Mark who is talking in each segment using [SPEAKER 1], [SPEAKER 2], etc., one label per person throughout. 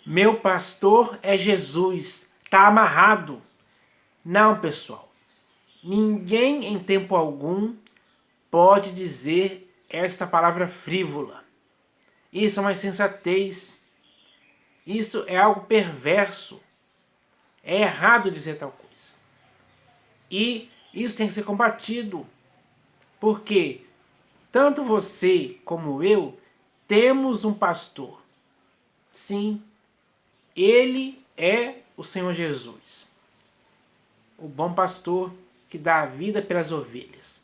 [SPEAKER 1] Meu pastor é Jesus, está amarrado. Não, pessoal. Ninguém em tempo algum pode dizer esta palavra frívola. Isso é uma insensatez. Isso é algo perverso. É errado dizer tal coisa. E isso tem que ser combatido. Porque tanto você como eu temos um pastor. Sim, ele é o Senhor Jesus. O bom pastor que dá a vida pelas ovelhas.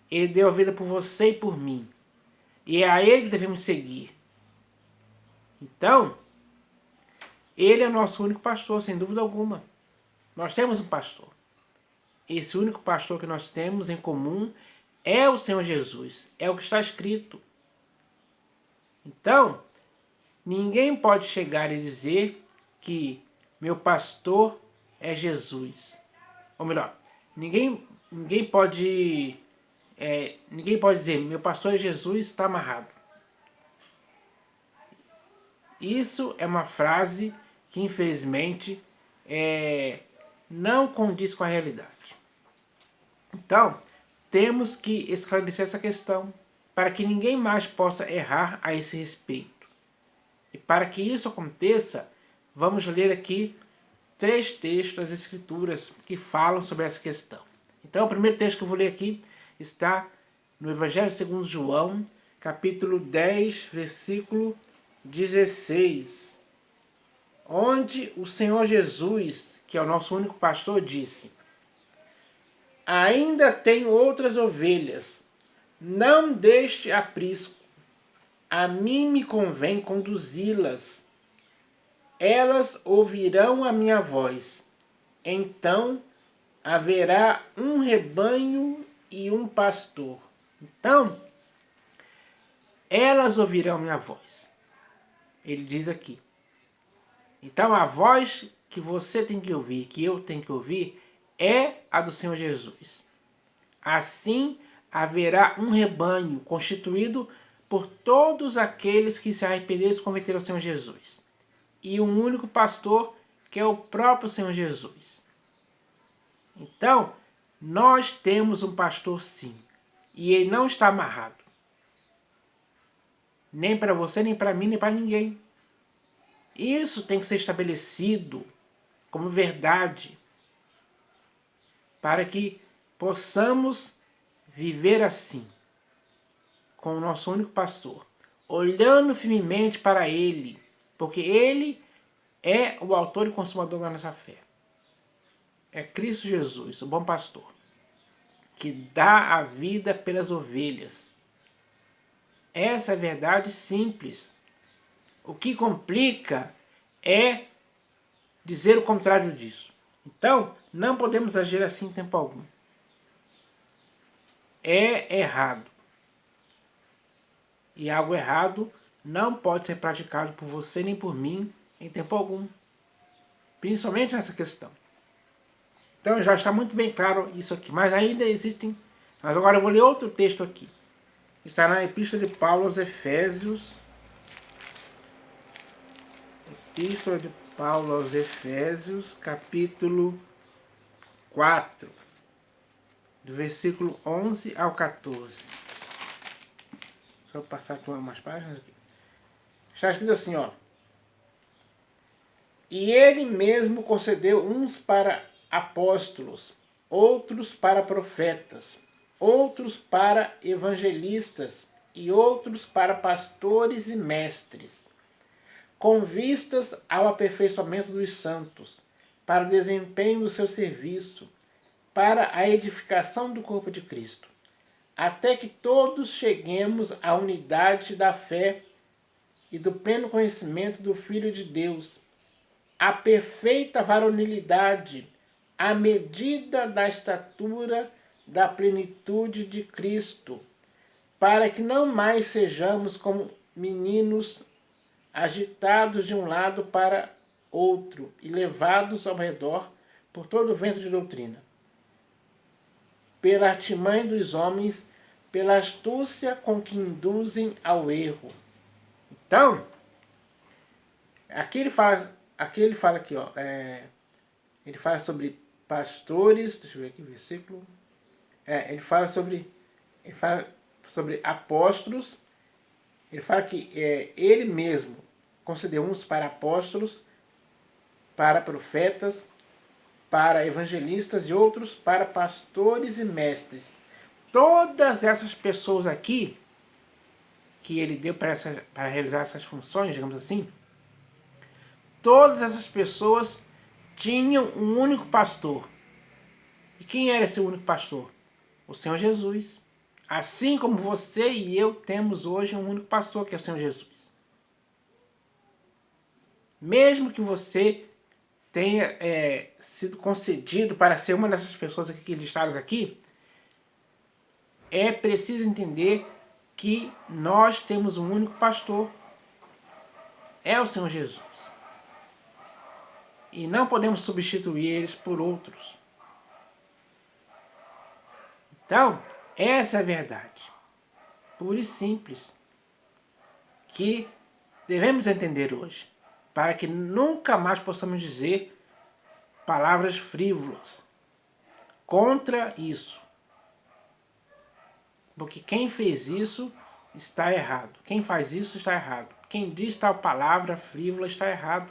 [SPEAKER 1] Ele deu a vida por você e por mim. E é a ele que devemos seguir. Então, ele é o nosso único pastor, sem dúvida alguma. Nós temos um pastor. Esse único pastor que nós temos em comum é o Senhor Jesus. É o que está escrito. Então, ninguém pode chegar e dizer que meu pastor é Jesus. Ou melhor, ninguém pode dizer meu pastor é Jesus, está amarrado. Isso é uma frase que infelizmente não condiz com a realidade. Então, temos que esclarecer essa questão para que ninguém mais possa errar a esse respeito. E para que isso aconteça, vamos ler aqui 3 textos das Escrituras que falam sobre essa questão. Então, o primeiro texto que eu vou ler aqui está no Evangelho segundo João, capítulo 10, versículo 16, onde o Senhor Jesus, que é o nosso único pastor, disse: ainda tenho outras ovelhas, não deste aprisco, a mim me convém conduzi-las. Elas ouvirão a minha voz. Então haverá um rebanho e um pastor. Então, elas ouvirão a minha voz. Ele diz aqui. Então a voz que você tem que ouvir, que eu tenho que ouvir, é a do Senhor Jesus. Assim haverá um rebanho constituído por todos aqueles que se arrependeram e se converteram ao Senhor Jesus. E um único pastor, que é o próprio Senhor Jesus. Então, nós temos um pastor sim. E ele não está amarrado. Nem para você, nem para mim, nem para ninguém. Isso tem que ser estabelecido como verdade. Para que possamos viver assim. Com o nosso único pastor. Olhando firmemente para ele. Porque ele é o autor e consumador da nossa fé. É Cristo Jesus, o bom pastor, que dá a vida pelas ovelhas. Essa é a verdade simples. O que complica é dizer o contrário disso. Então, não podemos agir assim em tempo algum. É errado. E algo errado não pode ser praticado por você nem por mim em tempo algum. Principalmente nessa questão. Então já está muito bem claro isso aqui. Mas ainda existem... Mas agora eu vou ler outro texto aqui. Está na Epístola de Paulo aos Efésios. Epístola de Paulo aos Efésios, capítulo 4, do versículo 11 ao 14. Só eu passar aqui umas páginas aqui. Está escrito assim, ó. E ele mesmo concedeu uns para apóstolos, outros para profetas, outros para evangelistas e outros para pastores e mestres, com vistas ao aperfeiçoamento dos santos, para o desempenho do seu serviço, para a edificação do corpo de Cristo, até que todos cheguemos à unidade da fé e do pleno conhecimento do Filho de Deus, à perfeita varonilidade, à medida da estatura da plenitude de Cristo, para que não mais sejamos como meninos agitados de um lado para outro e levados ao redor por todo o vento de doutrina, pela artimanha dos homens, pela astúcia com que induzem ao erro. Então, Aqui ele fala aqui, ó, ele fala sobre pastores, deixa eu ver aqui o versículo. Ele fala sobre apóstolos. Ele fala que ele mesmo concedeu uns para apóstolos, para profetas, para evangelistas e outros para pastores e mestres. Todas essas pessoas aqui que ele deu para realizar essas funções, digamos assim, todas essas pessoas tinham um único pastor. E quem era esse único pastor? O Senhor Jesus. Assim como você e eu temos hoje um único pastor, que é o Senhor Jesus. Mesmo que você tenha sido concedido para ser uma dessas pessoas aqui listadas aqui, é preciso entender que nós temos um único pastor. É o Senhor Jesus. E não podemos substituir eles por outros. Então, essa é a verdade. Pura e simples. Que devemos entender hoje. Para que nunca mais possamos dizer palavras frívolas contra isso. Porque quem fez isso está errado. Quem faz isso está errado. Quem diz tal palavra frívola está errado.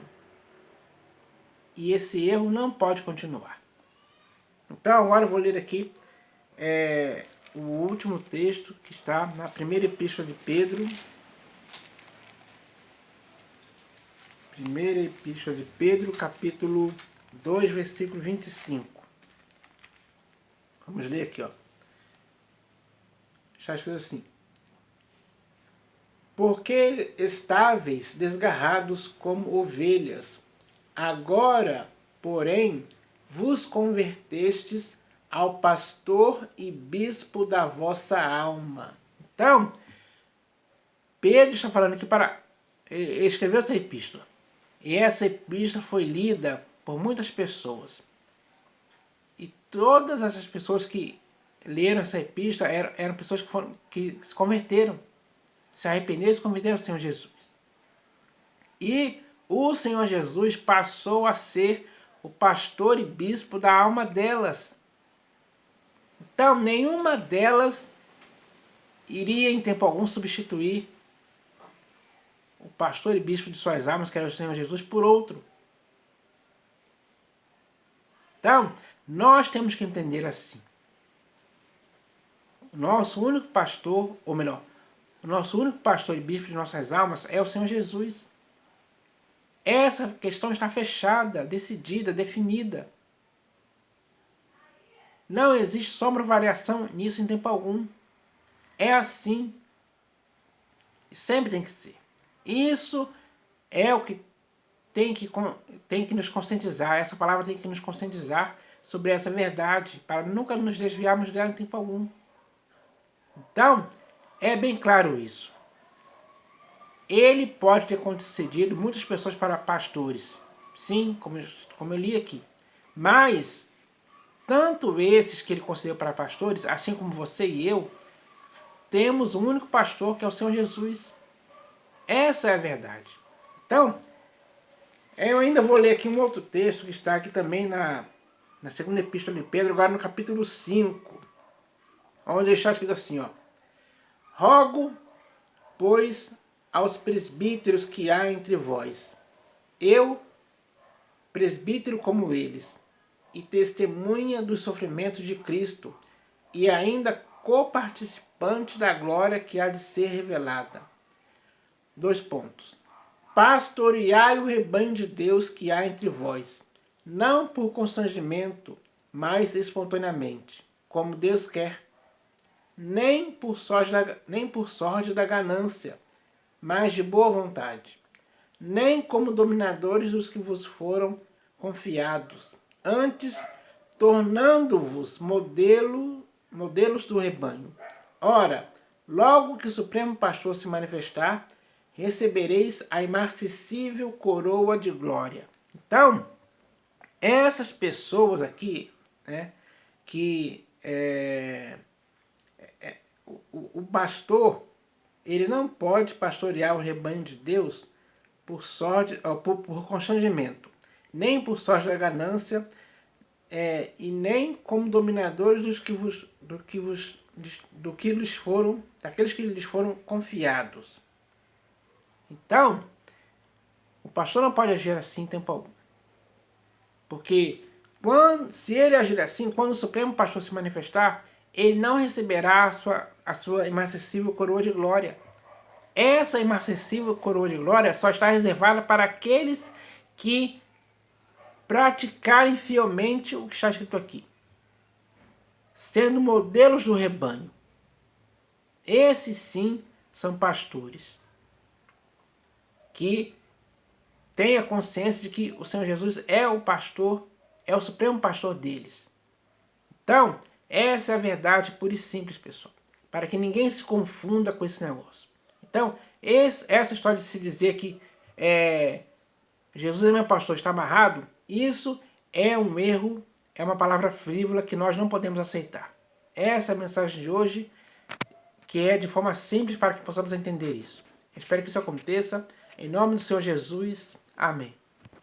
[SPEAKER 1] E esse erro não pode continuar. Então agora eu vou ler aqui o último texto que está na primeira epístola de Pedro. Primeira epístola de Pedro, capítulo 2, versículo 25. Vamos ler aqui, ó. Está escrito assim: porque estáveis desgarrados como ovelhas, agora, porém, vos convertestes ao pastor e bispo da vossa alma. Então, Pedro está falando aqui ele escreveu essa epístola. E essa epístola foi lida por muitas pessoas. E todas essas pessoas que leram essa epístola eram pessoas que se converteram. Se arrependeram e se converteram ao Senhor Jesus. E o Senhor Jesus passou a ser o pastor e bispo da alma delas. Então, nenhuma delas iria em tempo algum substituir o pastor e bispo de suas almas, que era o Senhor Jesus, por outro. Então, nós temos que entender assim. O nosso único pastor, ou melhor, o nosso único pastor e bispo de nossas almas é o Senhor Jesus. Essa questão está fechada, decidida, definida. Não existe sombra ou variação nisso em tempo algum. É assim. E sempre tem que ser. Isso é o que tem que nos conscientizar. Essa palavra tem que nos conscientizar sobre essa verdade, para nunca nos desviarmos dela em tempo algum. Então, é bem claro isso. Ele pode ter concedido muitas pessoas para pastores. Sim, como eu li aqui. Mas, tanto esses que ele concedeu para pastores, assim como você e eu, temos um único pastor, que é o Senhor Jesus. Essa é a verdade. Então, eu ainda vou ler aqui um outro texto que está aqui também na segunda epístola de Pedro, agora no capítulo 5, onde está escrito assim, ó: rogo, pois, aos presbíteros que há entre vós, eu, presbítero como eles, e testemunha dos sofrimentos de Cristo, e ainda coparticipante da glória que há de ser revelada. 2 pontos. Pastoreai o rebanho de Deus que há entre vós, não por constrangimento, mas espontaneamente, como Deus quer, nem por sorte da ganância, mas de boa vontade, nem como dominadores dos que vos foram confiados, antes tornando-vos modelos do rebanho. Ora, logo que o Supremo Pastor se manifestar, recebereis a imarcessível coroa de glória. Então, essas pessoas aqui, né, que o pastor, ele não pode pastorear o rebanho de Deus por sorte, ou por constrangimento, nem por sorte da ganância, e nem como dominadores daqueles que lhes foram confiados. Então, o pastor não pode agir assim em tempo algum. Porque se ele agir assim, quando o Supremo Pastor se manifestar, ele não receberá a sua inacessível coroa de glória. Essa inacessível coroa de glória só está reservada para aqueles que praticarem fielmente o que está escrito aqui, sendo modelos do rebanho. Esses sim são pastores que têm a consciência de que o Senhor Jesus é o pastor, é o supremo pastor deles. Então, essa é a verdade pura e simples, pessoal, para que ninguém se confunda com esse negócio. Então, essa história de se dizer que Jesus é meu pastor, está amarrado, isso é um erro, é uma palavra frívola que nós não podemos aceitar. Essa é a mensagem de hoje, que é de forma simples para que possamos entender isso. Espero que isso aconteça. Em nome do Senhor Jesus. Amém.